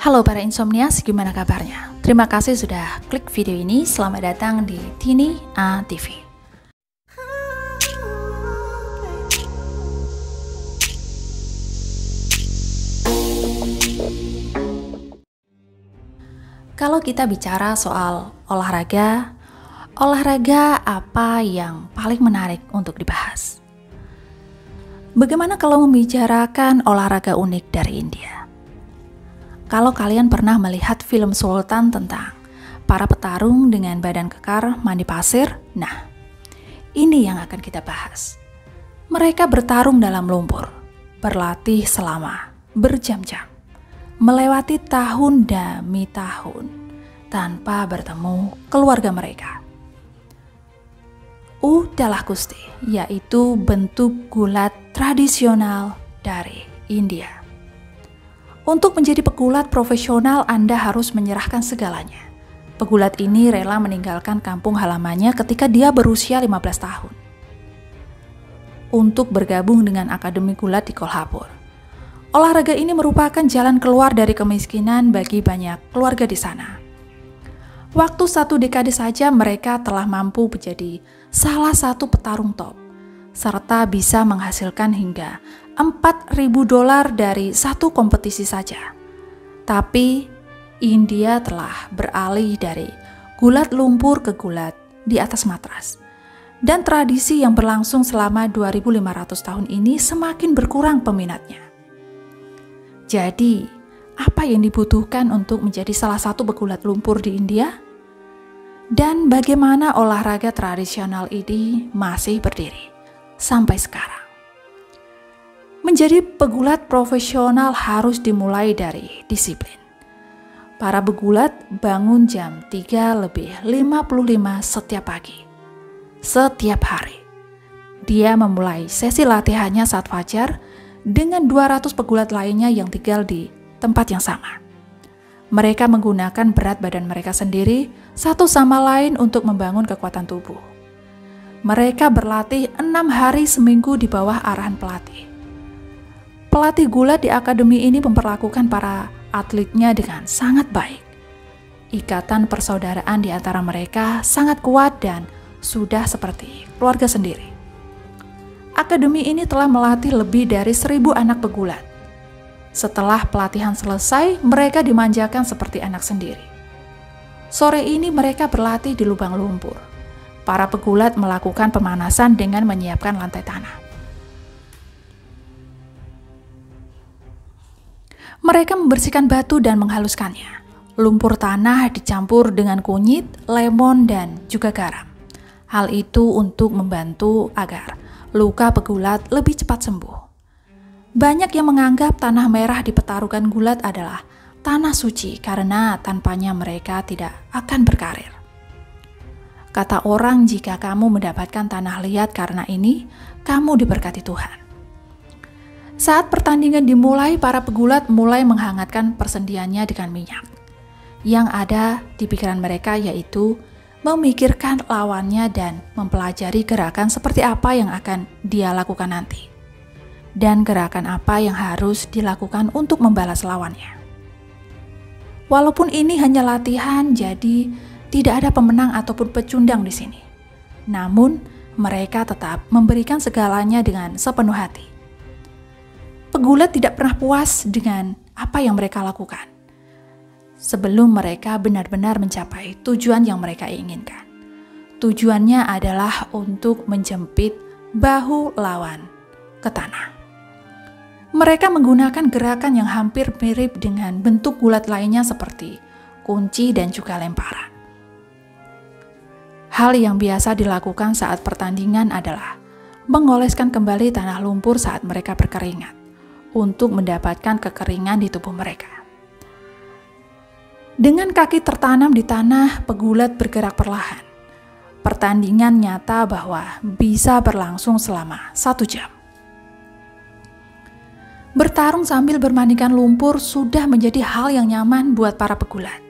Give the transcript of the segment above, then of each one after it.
Halo para insomnias, gimana kabarnya? Terima kasih sudah klik video ini. Selamat datang di Tini A TV. Kalau kita bicara soal olahraga apa yang paling menarik untuk dibahas? Bagaimana kalau membicarakan olahraga unik dari India? Kalau kalian pernah melihat film Sultan tentang para petarung dengan badan kekar mandi pasir, nah, ini yang akan kita bahas. Mereka bertarung dalam lumpur, berlatih selama berjam-jam, melewati tahun demi tahun tanpa bertemu keluarga mereka. Udalah Gusti, yaitu bentuk gulat tradisional dari India. Untuk menjadi pegulat profesional, Anda harus menyerahkan segalanya. Pegulat ini rela meninggalkan kampung halamannya ketika dia berusia 15 tahun untuk bergabung dengan Akademi Gulat di Kolhapur. Olahraga ini merupakan jalan keluar dari kemiskinan bagi banyak keluarga di sana. Waktu 1 dekade saja mereka telah mampu menjadi salah satu petarung top, serta bisa menghasilkan hingga $4.000 dari satu kompetisi saja. Tapi India telah beralih dari gulat lumpur ke gulat di atas matras. Dan tradisi yang berlangsung selama 2.500 tahun ini semakin berkurang peminatnya. Jadi, apa yang dibutuhkan untuk menjadi salah satu pegulat lumpur di India? Dan bagaimana olahraga tradisional ini masih berdiri sampai sekarang? Menjadi pegulat profesional harus dimulai dari disiplin. Para pegulat bangun jam 3:55 setiap pagi, setiap hari. Dia memulai sesi latihannya saat fajar dengan 200 pegulat lainnya yang tinggal di tempat yang sama. Mereka menggunakan berat badan mereka sendiri satu sama lain untuk membangun kekuatan tubuh. Mereka berlatih 6 hari seminggu di bawah arahan pelatih. Pelatih gulat di akademi ini memperlakukan para atletnya dengan sangat baik. Ikatan persaudaraan di antara mereka sangat kuat dan sudah seperti keluarga sendiri. Akademi ini telah melatih lebih dari 1.000 anak pegulat. Setelah pelatihan selesai, mereka dimanjakan seperti anak sendiri. Sore ini mereka berlatih di lubang lumpur. Para pegulat melakukan pemanasan dengan menyiapkan lantai tanah. Mereka membersihkan batu dan menghaluskannya. Lumpur tanah dicampur dengan kunyit, lemon, dan juga garam. Hal itu untuk membantu agar luka pegulat lebih cepat sembuh. Banyak yang menganggap tanah merah di pertarungan gulat adalah tanah suci karena tanpanya mereka tidak akan berkarir. Kata orang, jika kamu mendapatkan tanah liat karena ini, kamu diberkati Tuhan. Saat pertandingan dimulai, para pegulat mulai menghangatkan persendiannya dengan minyak. Yang ada di pikiran mereka yaitu memikirkan lawannya dan mempelajari gerakan seperti apa yang akan dia lakukan nanti. Dan gerakan apa yang harus dilakukan untuk membalas lawannya. Walaupun ini hanya latihan, jadi tidak ada pemenang ataupun pecundang di sini. Namun, mereka tetap memberikan segalanya dengan sepenuh hati. Pegulat tidak pernah puas dengan apa yang mereka lakukan sebelum mereka benar-benar mencapai tujuan yang mereka inginkan. Tujuannya adalah untuk menjepit bahu lawan ke tanah. Mereka menggunakan gerakan yang hampir mirip dengan bentuk gulat lainnya seperti kunci dan juga lemparan. Hal yang biasa dilakukan saat pertandingan adalah mengoleskan kembali tanah lumpur saat mereka berkeringat untuk mendapatkan kekeringan di tubuh mereka. Dengan kaki tertanam di tanah, pegulat bergerak perlahan. Pertandingan nyata bahwa bisa berlangsung selama 1 jam. Bertarung sambil bermandikan lumpur sudah menjadi hal yang nyaman buat para pegulat.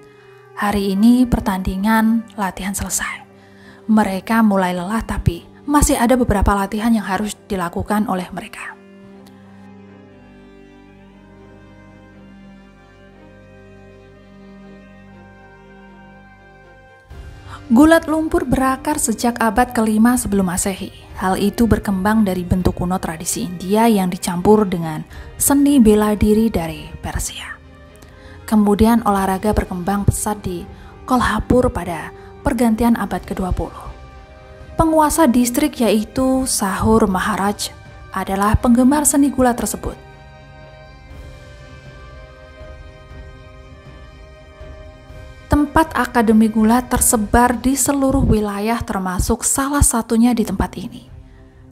Hari ini pertandingan latihan selesai. Mereka mulai lelah tapi masih ada beberapa latihan yang harus dilakukan oleh mereka. Gulat lumpur berakar sejak abad ke-5 sebelum Masehi. Hal itu berkembang dari bentuk kuno tradisi India yang dicampur dengan seni bela diri dari Persia. Kemudian olahraga berkembang pesat di Kolhapur pada pergantian abad ke-20. Penguasa distrik yaitu Sahur Maharaj adalah penggemar seni gulat tersebut. Tempat akademi gulat tersebar di seluruh wilayah termasuk salah satunya di tempat ini.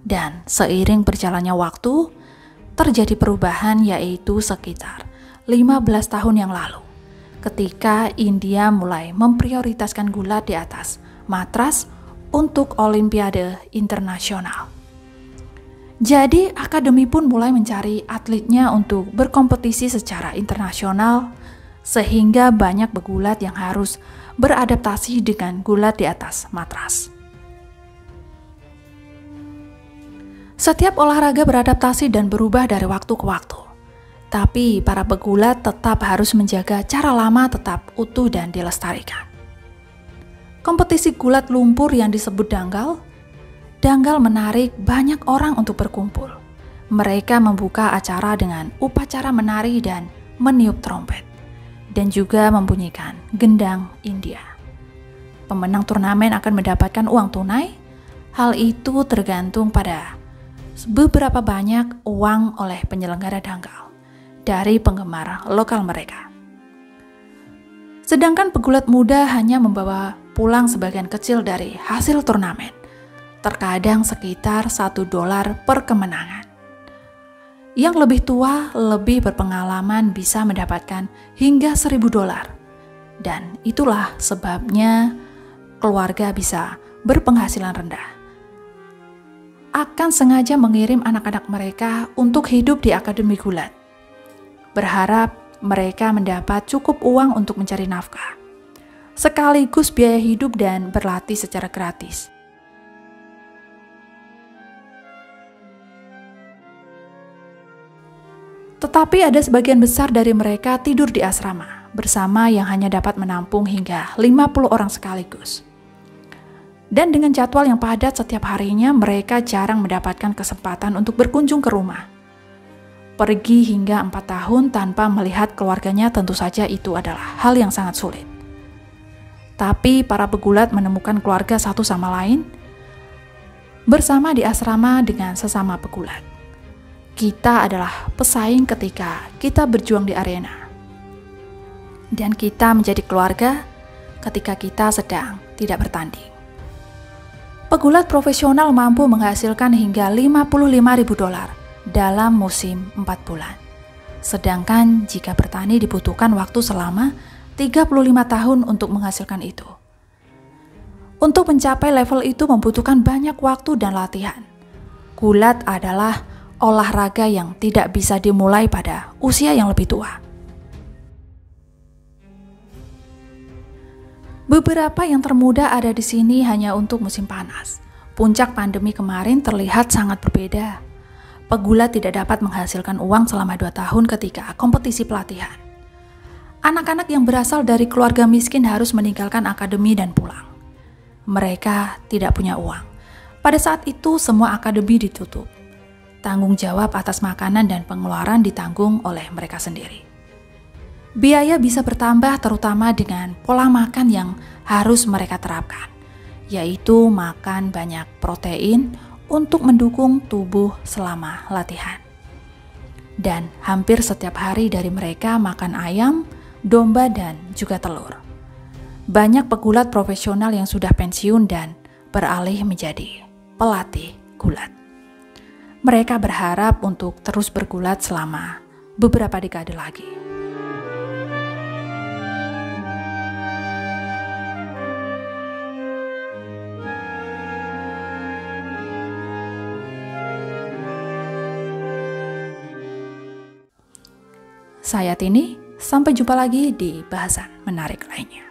Dan seiring berjalannya waktu, terjadi perubahan yaitu sekitar 15 tahun yang lalu, ketika India mulai memprioritaskan gulat di atas matras untuk Olimpiade Internasional. Jadi akademi pun mulai mencari atletnya untuk berkompetisi secara internasional, sehingga banyak pegulat yang harus beradaptasi dengan gulat di atas matras. Setiap olahraga beradaptasi dan berubah dari waktu ke waktu. Tapi para pegulat tetap harus menjaga cara lama tetap utuh dan dilestarikan. Kompetisi gulat lumpur yang disebut danggal menarik banyak orang untuk berkumpul. Mereka membuka acara dengan upacara menari dan meniup trompet, dan juga membunyikan gendang India. Pemenang turnamen akan mendapatkan uang tunai. Hal itu tergantung pada beberapa banyak uang oleh penyelenggara danggal dari penggemar lokal mereka. Sedangkan pegulat muda hanya membawa pulang sebagian kecil dari hasil turnamen, terkadang sekitar $1 per kemenangan. Yang lebih tua, lebih berpengalaman bisa mendapatkan hingga $1.000. Dan itulah sebabnya keluarga bisa berpenghasilan rendah. Akan sengaja mengirim anak-anak mereka untuk hidup di akademi gulat, berharap mereka mendapat cukup uang untuk mencari nafkah, sekaligus biaya hidup dan berlatih secara gratis. Tetapi ada sebagian besar dari mereka tidur di asrama bersama yang hanya dapat menampung hingga 50 orang sekaligus. Dan dengan jadwal yang padat setiap harinya, mereka jarang mendapatkan kesempatan untuk berkunjung ke rumah. Pergi hingga 4 tahun tanpa melihat keluarganya tentu saja itu adalah hal yang sangat sulit. Tapi para pegulat menemukan keluarga satu sama lain bersama di asrama dengan sesama pegulat. Kita adalah pesaing ketika kita berjuang di arena. Dan kita menjadi keluarga ketika kita sedang tidak bertanding. Pegulat profesional mampu menghasilkan hingga $55.000 dalam musim 4 bulan. Sedangkan jika bertani dibutuhkan waktu selama 35 tahun untuk menghasilkan itu. Untuk mencapai level itu membutuhkan banyak waktu dan latihan. Gulat adalah olahraga yang tidak bisa dimulai pada usia yang lebih tua. Beberapa yang termuda ada di sini hanya untuk musim panas. Puncak pandemi kemarin terlihat sangat berbeda. Pegulat tidak dapat menghasilkan uang selama 2 tahun ketika kompetisi pelatihan. Anak-anak yang berasal dari keluarga miskin harus meninggalkan akademi dan pulang. Mereka tidak punya uang. Pada saat itu semua akademi ditutup. Tanggung jawab atas makanan dan pengeluaran ditanggung oleh mereka sendiri. Biaya bisa bertambah terutama dengan pola makan yang harus mereka terapkan, yaitu makan banyak protein untuk mendukung tubuh selama latihan. Dan hampir setiap hari dari mereka makan ayam, domba, dan juga telur. Banyak pegulat profesional yang sudah pensiun dan beralih menjadi pelatih gulat. Mereka berharap untuk terus bergulat selama beberapa dekade lagi. Saya Tini, sampai jumpa lagi di bahasan menarik lainnya.